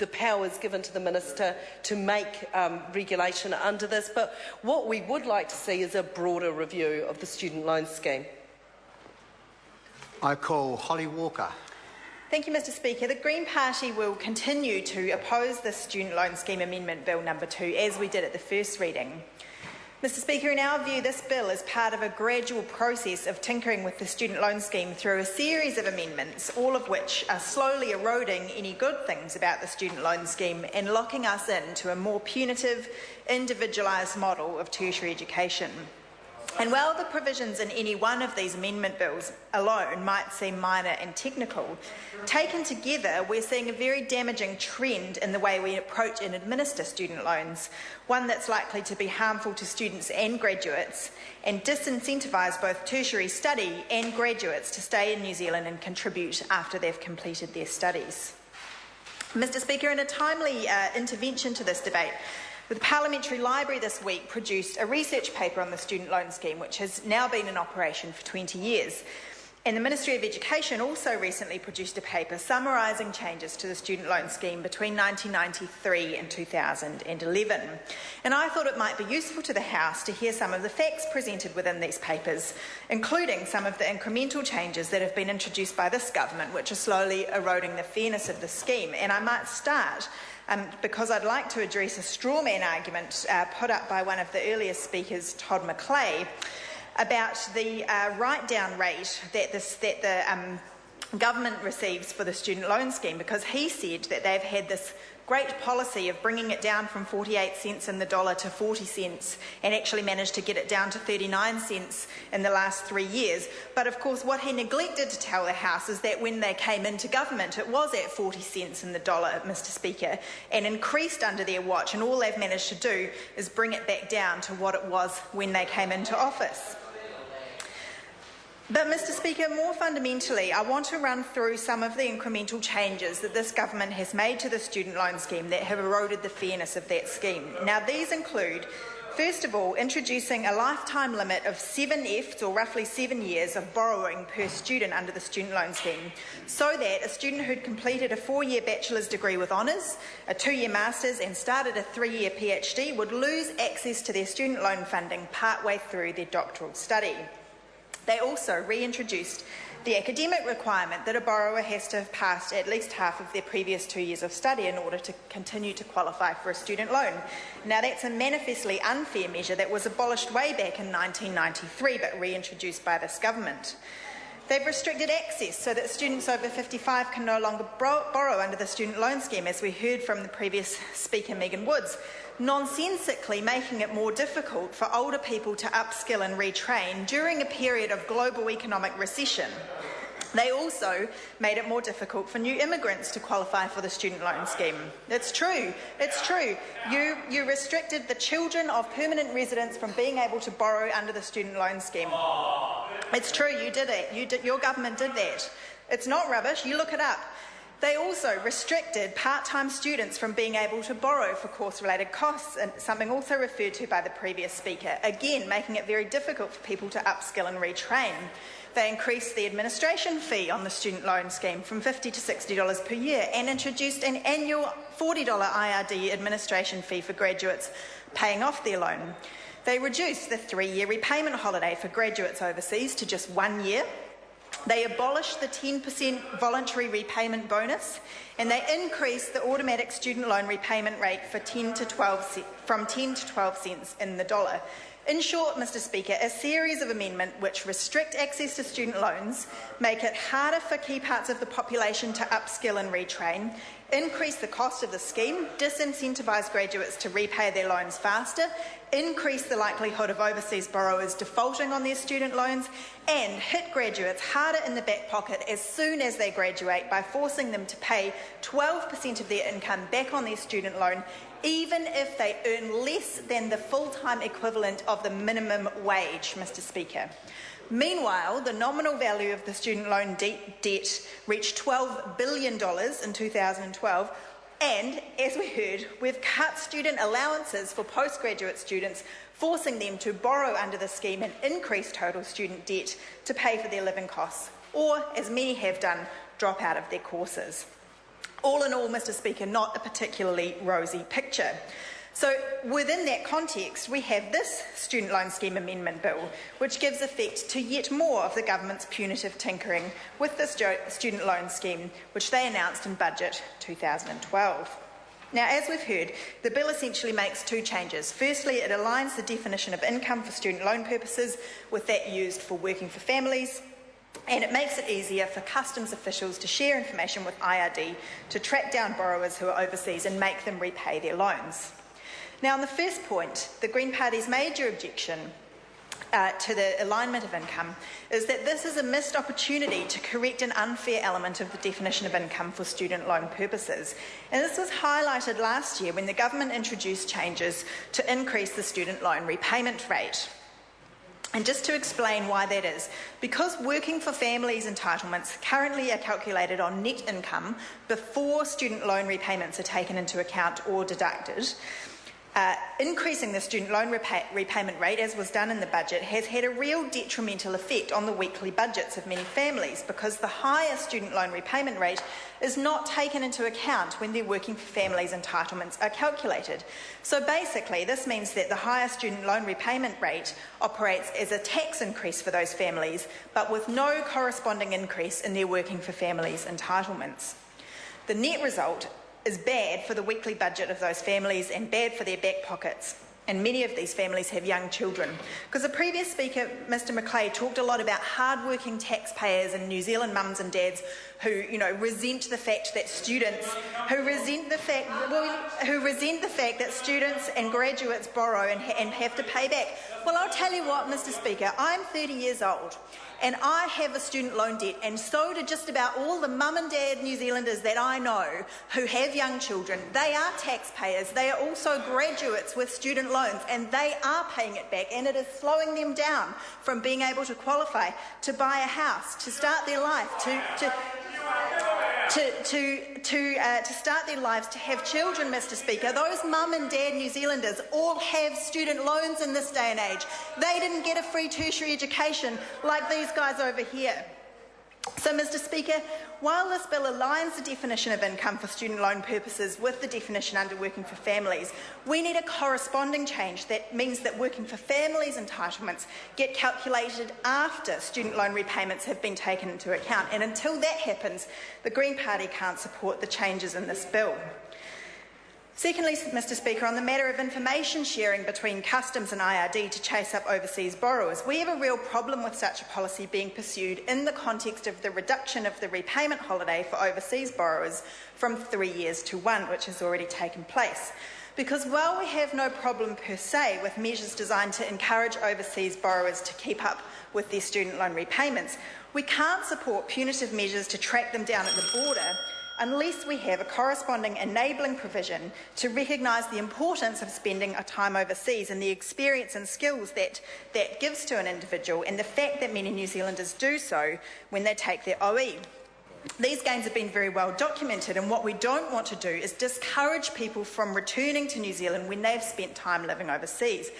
the powers given to the Minister to make regulation under this, but what we would like to see is a broader review of the student loan scheme. I call Holly Walker. Thank you, Mr Speaker. The Green Party will continue to oppose the Student Loan Scheme Amendment Bill No. 2, as we did at the first reading. Mr Speaker, in our view, this bill is part of a gradual process of tinkering with the student loan scheme through a series of amendments, all of which are slowly eroding any good things about the student loan scheme and locking us into a more punitive, individualised model of tertiary education. And while the provisions in any one of these amendment bills alone might seem minor and technical, taken together we're seeing a very damaging trend in the way we approach and administer student loans, one that's likely to be harmful to students and graduates and disincentivise both tertiary study and graduates to stay in New Zealand and contribute after they've completed their studies. Mr Speaker, in a timely intervention to this debate, the Parliamentary Library this week produced a research paper on the student loan scheme, which has now been in operation for 20 years. And the Ministry of Education also recently produced a paper summarising changes to the student loan scheme between 1993 and 2011. And I thought it might be useful to the House to hear some of the facts presented within these papers, including some of the incremental changes that have been introduced by this government, which are slowly eroding the fairness of the scheme. And I might start because I'd like to address a straw man argument put up by one of the earlier speakers, Todd McClay, about the write-down rate that the government receives for the student loan scheme, because he said that they've had this great policy of bringing it down from 48 cents in the dollar to 40 cents and actually managed to get it down to 39 cents in the last 3 years. But of course what he neglected to tell the House is that when they came into government it was at 40 cents in the dollar, Mr Speaker, and increased under their watch, and all they've managed to do is bring it back down to what it was when they came into office. But, Mr Speaker, more fundamentally, I want to run through some of the incremental changes that this government has made to the student loan scheme that have eroded the fairness of that scheme. Now, these include, first of all, introducing a lifetime limit of 7 Fs, or roughly 7 years, of borrowing per student under the student loan scheme, so that a student who'd completed a 4-year bachelor's degree with honours, a 2-year master's and started a 3-year PhD would lose access to their student loan funding partway through their doctoral study. They also reintroduced the academic requirement that a borrower has to have passed at least half of their previous 2 years of study in order to continue to qualify for a student loan. Now, that's a manifestly unfair measure that was abolished way back in 1993 but reintroduced by this government. They've restricted access so that students over 55 can no longer borrow under the student loan scheme, as we heard from the previous speaker, Megan Woods, nonsensically making it more difficult for older people to upskill and retrain during a period of global economic recession. They also made it more difficult for new immigrants to qualify for the student loan scheme. It's true. It's true. You restricted the children of permanent residents from being able to borrow under the student loan scheme. It's true. You did it. Your government did that. It's not rubbish. You look it up. They also restricted part-time students from being able to borrow for course-related costs, and something also referred to by the previous speaker, again making it very difficult for people to upskill and retrain. They increased the administration fee on the student loan scheme from $50 to $60 per year and introduced an annual $40 IRD administration fee for graduates paying off their loan. They reduced the 3-year repayment holiday for graduates overseas to just 1 year. They abolished the 10% voluntary repayment bonus, and they increased the automatic student loan repayment rate from 10 to 12 cents in the dollar. In short, Mr Speaker, a series of amendments which restrict access to student loans, make it harder for key parts of the population to upskill and retrain, increase the cost of the scheme, disincentivise graduates to repay their loans faster, increase the likelihood of overseas borrowers defaulting on their student loans, and hit graduates harder in the back pocket as soon as they graduate by forcing them to pay 12% of their income back on their student loan, even if they earn less than the full-time equivalent of the minimum wage, Mr Speaker. Meanwhile, the nominal value of the student loan debt reached $12 billion in 2012, and, as we heard, we've cut student allowances for postgraduate students, forcing them to borrow under the scheme and increase total student debt to pay for their living costs, or, as many have done, drop out of their courses. All in all, Mr. Speaker, not a particularly rosy picture. So within that context, we have this Student Loan Scheme Amendment Bill, which gives effect to yet more of the government's punitive tinkering with the student loan scheme, which they announced in Budget 2012. Now, as we've heard, the bill essentially makes two changes. Firstly, it aligns the definition of income for student loan purposes with that used for working for families, and it makes it easier for customs officials to share information with IRD to track down borrowers who are overseas and make them repay their loans. Now, on the first point, the Green Party's major objection to the alignment of income is that this is a missed opportunity to correct an unfair element of the definition of income for student loan purposes. And this was highlighted last year when the government introduced changes to increase the student loan repayment rate. And just to explain why that is, because working for families entitlements currently are calculated on net income before student loan repayments are taken into account or deducted, increasing the student loan repayment rate, as was done in the budget, has had a real detrimental effect on the weekly budgets of many families, because the higher student loan repayment rate is not taken into account when their working for families entitlements are calculated. So basically, this means that the higher student loan repayment rate operates as a tax increase for those families, but with no corresponding increase in their working for families entitlements. The net result is bad for the weekly budget of those families and bad for their back pockets. And many of these families have young children. Because the previous speaker, Mr Macleay, talked a lot about hard-working taxpayers and New Zealand mums and dads who, resent the fact that students, who resent the fact that students and graduates borrow and have to pay back. Well, I'll tell you what, Mr Speaker, I'm 30 years old. And I have a student loan debt, and so do just about all the mum and dad New Zealanders that I know who have young children. They are taxpayers. They are also graduates with student loans, and they are paying it back, and it is slowing them down from being able to qualify to buy a house, to start their life, to start their lives, to have children, Mr Speaker. Those mum and dad New Zealanders all have student loans in this day and age. They didn't get a free tertiary education like these guys over here. So, Mr Speaker, while this bill aligns the definition of income for student loan purposes with the definition under working for families, we need a corresponding change that means that working for families entitlements get calculated after student loan repayments have been taken into account. And until that happens, the Green Party can't support the changes in this bill. Secondly, Mr Speaker, on the matter of information sharing between customs and IRD to chase up overseas borrowers, we have a real problem with such a policy being pursued in the context of the reduction of the repayment holiday for overseas borrowers from 3 years to 1, which has already taken place. Because while we have no problem per se with measures designed to encourage overseas borrowers to keep up with their student loan repayments, we can't support punitive measures to track them down at the border unless we have a corresponding enabling provision to recognise the importance of spending a time overseas and the experience and skills that gives to an individual, and the fact that many New Zealanders do so when they take their OE. These gains have been very well documented, and what we don't want to do is discourage people from returning to New Zealand when they've spent time living overseas.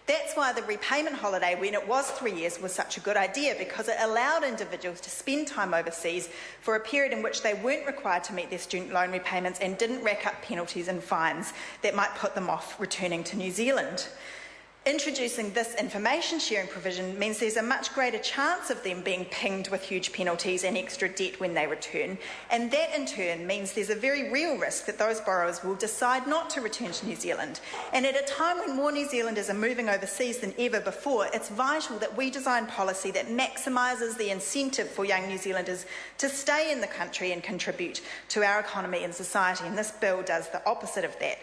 That's why the repayment holiday, when it was 3 years, was such a good idea, because it allowed individuals to spend time overseas for a period in which they weren't required to meet their student loan repayments and didn't rack up penalties and fines that might put them off returning to New Zealand. Introducing this information sharing provision means there's a much greater chance of them being pinged with huge penalties and extra debt when they return, and that in turn means there's a very real risk that those borrowers will decide not to return to New Zealand. And at a time when more New Zealanders are moving overseas than ever before, it's vital that we design policy that maximises the incentive for young New Zealanders to stay in the country and contribute to our economy and society, and this bill does the opposite of that.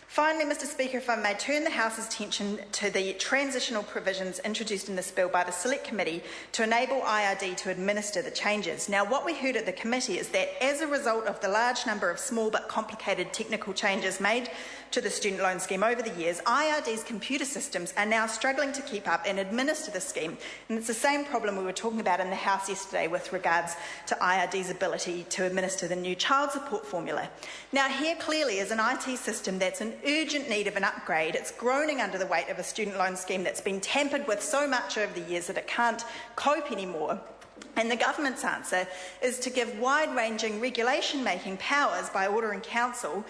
Finally, Mr Speaker, if I may turn the House's attention to the transitional provisions introduced in this bill by the Select Committee to enable IRD to administer the changes. Now, what we heard at the committee is that as a result of the large number of small but complicated technical changes made to the student loan scheme over the years, IRD's computer systems are now struggling to keep up and administer the scheme. And it's the same problem we were talking about in the House yesterday with regards to IRD's ability to administer the new child support formula. Now, here clearly is an IT system that's in urgent need of an upgrade. It's groaning under the weight of a student loan scheme that's been tampered with so much over the years that it can't cope anymore. And the government's answer is to give wide-ranging regulation-making powers by order in council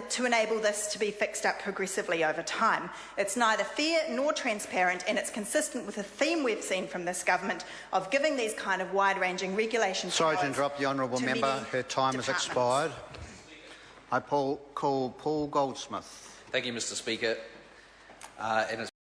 to enable this to be fixed up progressively over time. It's neither fair nor transparent, and it's consistent with a theme we've seen from this government of giving these kind of wide-ranging regulation powers. Sorry to interrupt the honourable member. Her time has expired. I call Paul Goldsmith. Thank you, Mr. Speaker.